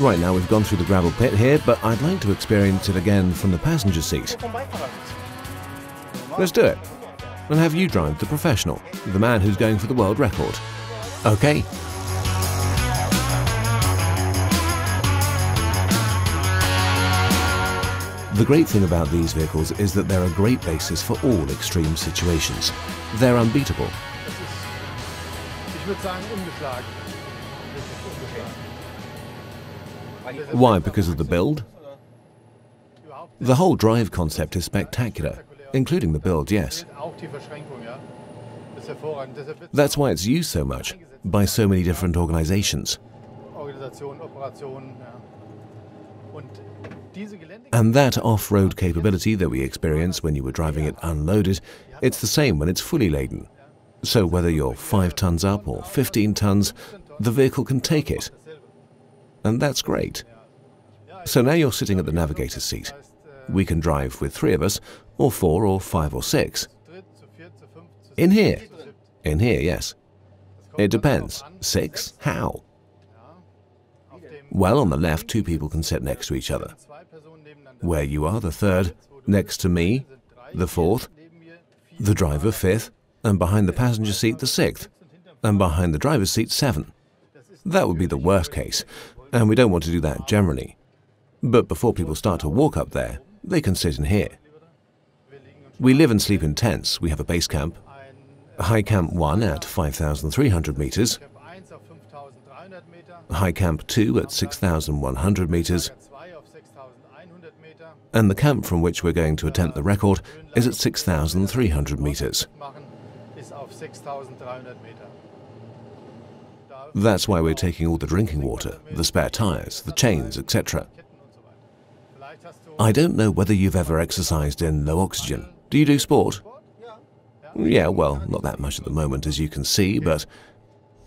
Right, now we've gone through the gravel pit here, but I'd like to experience it again from the passenger seat. Let's do it. And have you drive the professional, the man who's going for the world record. Okay. The great thing about these vehicles is that they're a great basis for all extreme situations. They're unbeatable. Why? Because of the build? The whole drive concept is spectacular, including the build, yes. That's why it's used so much, by so many different organizations. And that off-road capability that we experience when you were driving it unloaded, it's the same when it's fully laden. So whether you're 5 tons up or 15 tons, the vehicle can take it. And that's great. So now you're sitting at the navigator's seat. We can drive with 3 of us, or 4, or 5, or 6. In here? In here, yes. It depends. 6? How? Well, on the left, 2 people can sit next to each other. Where you are, the 3rd, next to me, the 4th, the driver, 5th, and behind the passenger seat, the 6th, and behind the driver's seat, 7. That would be the worst case, and we don't want to do that generally. But before people start to walk up there, they can sit in here. We live and sleep in tents. We have a base camp, High Camp 1 at 5,300 meters, High Camp 2 at 6,100 meters, and the camp from which we're going to attempt the record is at 6,300 meters. That's why we're taking all the drinking water, the spare tires, the chains, etc. I don't know whether you've ever exercised in low oxygen. Do you do sport? Yeah, well, not that much at the moment, as you can see, but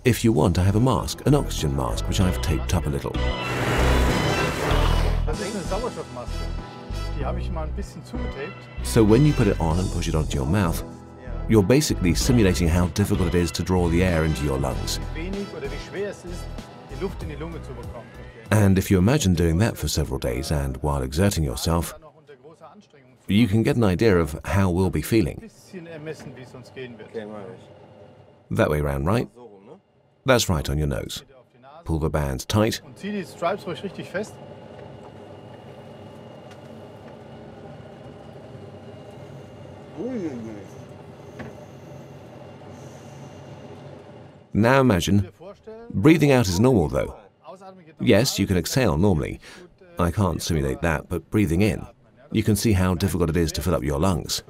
if you want, I have a mask, an oxygen mask, which I've taped up a little. So when you put it on and push it onto your mouth, you're basically simulating how difficult it is to draw the air into your lungs. And if you imagine doing that for several days and while exerting yourself, you can get an idea of how we'll be feeling. That way round, right? That's right, on your nose. Pull the bands tight. Now imagine, breathing out is normal though. Yes, you can exhale normally. I can't simulate that, but breathing in, you can see how difficult it is to fill up your lungs.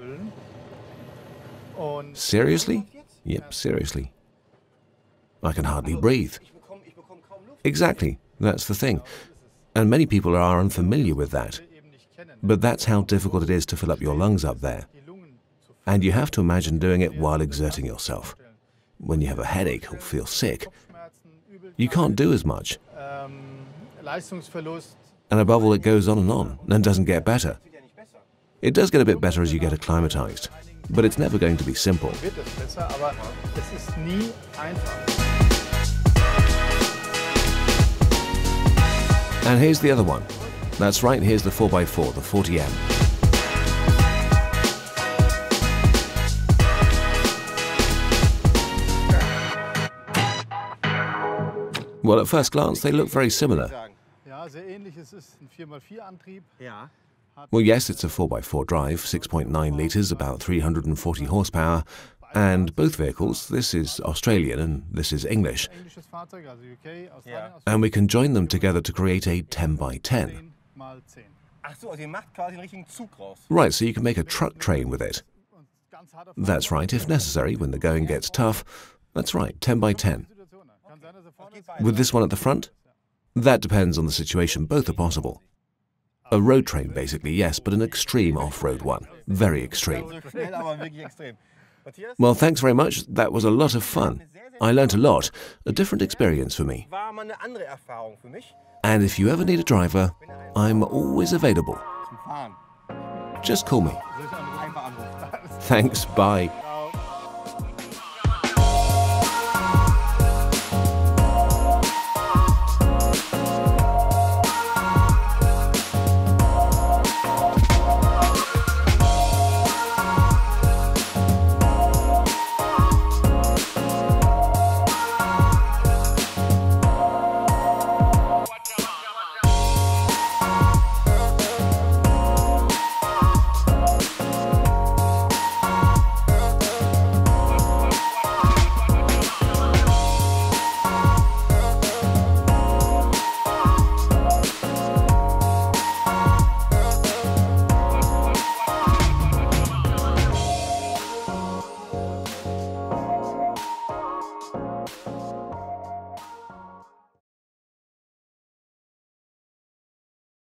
Seriously? Yep, seriously. I can hardly breathe. Exactly, that's the thing. And many people are unfamiliar with that. But that's how difficult it is to fill up your lungs up there. And you have to imagine doing it while exerting yourself. When you have a headache or feel sick, you can't do as much. And above all, it goes on and doesn't get better. It does get a bit better as you get acclimatized, but it's never going to be simple. And here's the other one. That's right, here's the 4x4, the 40M. Well, at first glance, they look very similar. Well, yes, it's a 4x4 drive, 6.9 litres, about 340 horsepower, and both vehicles, this is Australian and this is English. And we can join them together to create a 10x10. Right, so you can make a truck train with it. That's right, if necessary, when the going gets tough. That's right, 10x10. With this one at the front? That depends on the situation, both are possible. A road train, basically, yes, but an extreme off-road one. Very extreme. Well, thanks very much. That was a lot of fun. I learnt a lot. A different experience for me. And if you ever need a driver, I'm always available. Just call me. Thanks, bye.